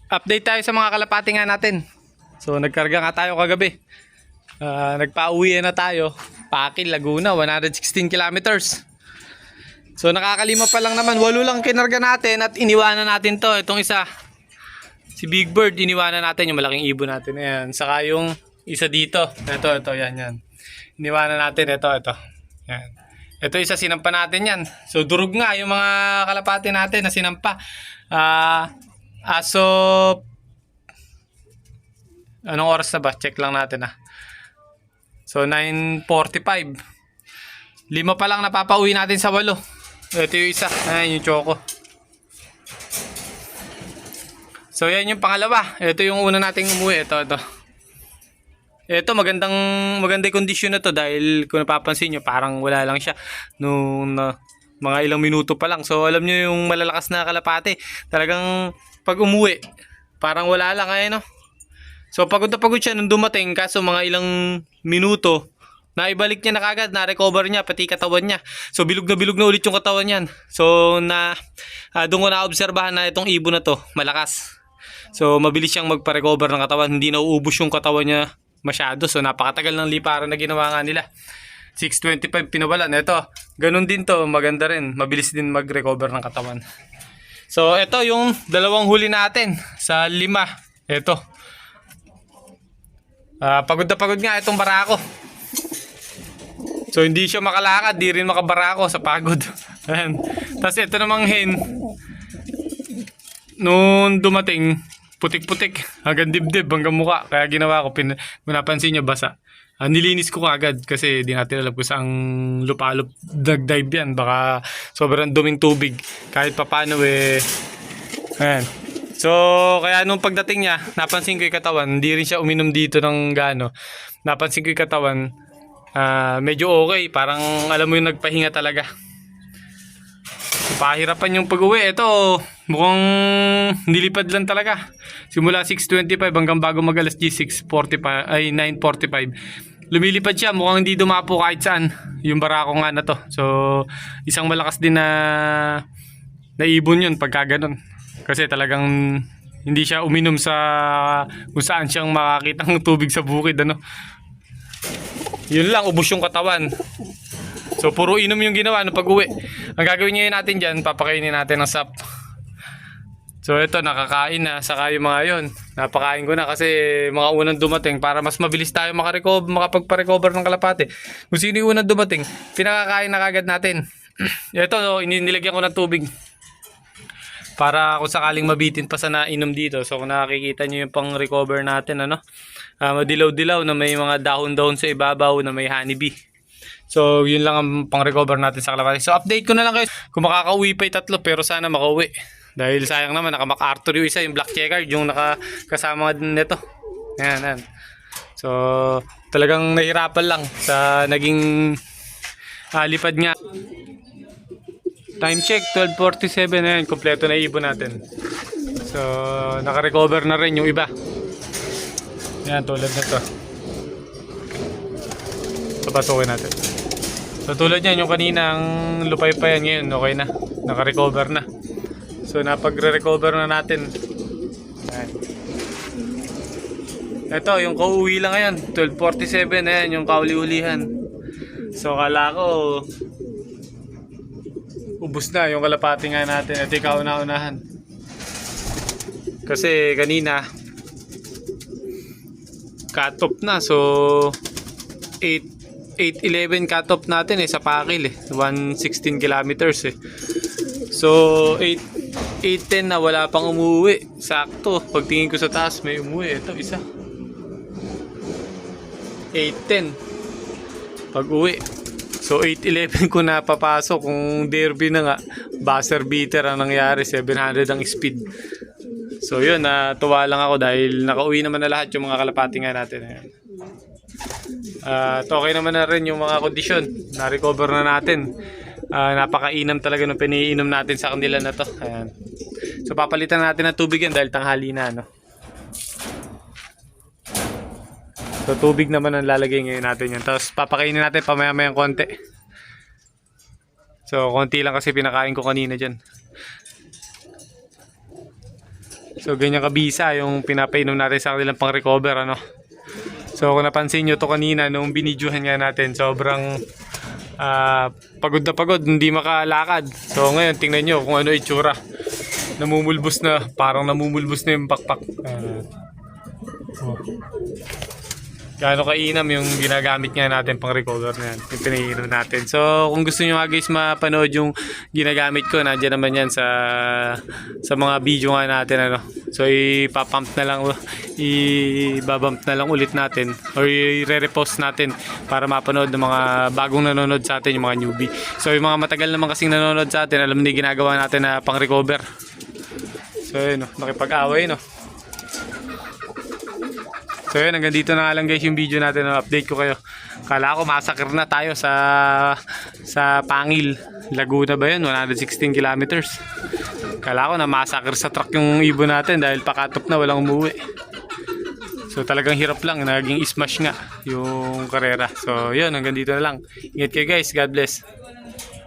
Update tayo sa mga kalapati nga natin. So nagkarga nga tayo kagabi. Nagpa-uwi na tayo. Pakil, Laguna, 116 kilometers. So nakakalima pa lang naman. 8 lang kinarga natin at iniwanan natin to. Itong isa, si Big Bird, iniwanan natin yung malaking ibon natin. Ayan. Saka yung isa dito. Ito, yan. Iniwanan natin, ito. Yan. Ito isa, sinampa natin yan. So durog nga yung mga kalapati natin na sinampa. Aso, anong oras na ba? Check lang natin So 9:45. 5 pa lang napapauwi natin sa 8. Ito yung isa. Ayan yung choco. So yan yung pangalawa. Ito yung una nating umuwi. Ito magandang kondisyon na to dahil kung napapansin nyo parang wala lang siya nung mga ilang minuto pa lang. So alam nyo yung malalakas na kalapate. Talagang pag umuwi parang wala lang no. So pagod na pagod siya nung dumating kaso mga ilang minuto naibalik niya na kagad, na-recover niya pati katawan niya. So bilog na ulit yung katawan niyan. So doon ko na-obserbahan na itong ibon na to malakas. So mabilis siyang magpa-recover ng katawan, hindi na uubos yung katawan niya masyado. So napakatagal ng liparan na ginawa nga nila. 6:25 pinawalan. Ito, ganun din to, maganda rin, mabilis din mag-recover ng katawan. So ito yung dalawang huli natin sa 5. Ito. Pagod na pagod nga itong barako. So hindi siya makalakad, di rin makabarako sa pagod. Tapos ito namang hen, noon dumating, putik-putik, hanggang dibdib, hanggang mukha. Kaya ginawa ko, napansin nyo basa. Nilinis ko agad kasi di natin alam kung saang lupalop nag-dive yan. Baka sobrang duming tubig. Kahit papano ayan. So kaya nung pagdating niya, napansin ko yung katawan. Hindi rin siya uminom dito ng gaano. Napansin ko yung katawan. Medyo okay. Parang alam mo yung nagpahinga talaga. Pahirapan yung pag-uwi. Ito, mukhang nilipad lang talaga. Simula 6:25 hanggang bago mag-alas 6:45 ay 9:45. Lumilipad siya, mukhang hindi dumapo kahit saan. Yung barako nga na to. So, isang malakas din na ibon yun pagka ganun. Kasi talagang hindi siya uminom sa kung saan siyang makakitang tubig sa bukid Yun lang, ubos yung katawan. So puro inom yung ginawa no pag-uwi. Ang gagawin ngayon natin dyan, papakainin natin ng sap. So ito, nakakain na. Saka yung mga yun, napakain ko na kasi mga unang dumating para mas mabilis tayo makapagpa-recover ng kalapate. Kung sino yung unang dumating, pinakakain na kagad natin. Ito, nilagyan ko ng tubig para kung sakaling mabitin pa sa nainom dito. So kung nakikita nyo yung pang-recover natin, madilaw-dilaw na may mga dahon-dahon sa ibabaw na may honeybee. So yun lang ang pang-recover natin sa kalapate. So update ko na lang kayo kung makakauwi pa yung 3 pero sana makauwi. Dahil sayang naman naka-MacArthur yung isa, yung black checkered, yung nakakasama nito. Yan. So talagang nahirapan lang sa naging lipad nga. Time check 12:47 na yan, kompleto na ibon natin. So naka-recover na rin yung iba. Yan, tulad nito. Papasukin natin. So tulad yan, yung kaninang lupay pa yan, ngayon okay na, naka-recover na. So napagre-recover na natin. Ayan. Ito yung kauwi lang ngayon, 12:47 ayan yung kauli-ulihan. So kala ko ubos na yung kalapati nga natin. Ito yung kauna-unahan. Kasi kanina cut off na, so 8:11 cut off natin sa Pakil 116 kilometers So 8:10 na wala pang umuwi. Sakto, pagtingin ko sa taas may umuwi. Ito isa 8:10 pag uwi. So 8:11 ko na papasok. Kung derby na nga, buzzer beater ang nangyari, 700 ang speed. So yun, natuwa lang ako dahil nakauwi naman na lahat yung mga kalapati nga natin. Okay naman na rin yung mga kondisyon, na-recover na natin. Napakainam talaga ng piniinom natin sa kanila na to. Ayan. So papalitan natin ng tubig yan dahil tanghali na So tubig naman ang lalagay ngayon natin yan. Tapos papakainin natin pamaya-mayang konti. So konti lang kasi pinakain ko kanina dyan. So ganyan kabisa yung pinapainom natin sa kanilang pang-recover, ano. So kung napansin nyo to kanina nung binidyohan nga natin, sobrang pagod na pagod, hindi makalakad. So ngayon tingnan nyo kung ano itsura. Namumulbos na, parang namumulbos na yung pakpak. Gaano kainam yung ginagamit nga natin pang recover na yan, yung pinainom natin. So kung gusto nyo nga guys mapanood yung ginagamit ko, nandiyan naman yan sa mga video nga natin, ano. So ipapump na lang, ibabump na lang ulit natin or i-repost natin para mapanood ng mga bagong nanonood sa atin, yung mga newbie. So yung mga matagal naman kasing nanonood sa atin, alam na ginagawa natin na pang recover. So yun, nakipag-away, no. So yun, hanggang dito na nga lang guys yung video natin, no? Update ko kayo. Kala ko masakir na tayo sa Pangil, Laguna ba yun? 116 kilometers. Kala ko na masakir sa truck yung ibon natin dahil pakatop na, walang umuwi. So talagang hirap lang, naging smash nga yung karera. So yun, hanggang dito na lang. Ingat kayo guys, God bless.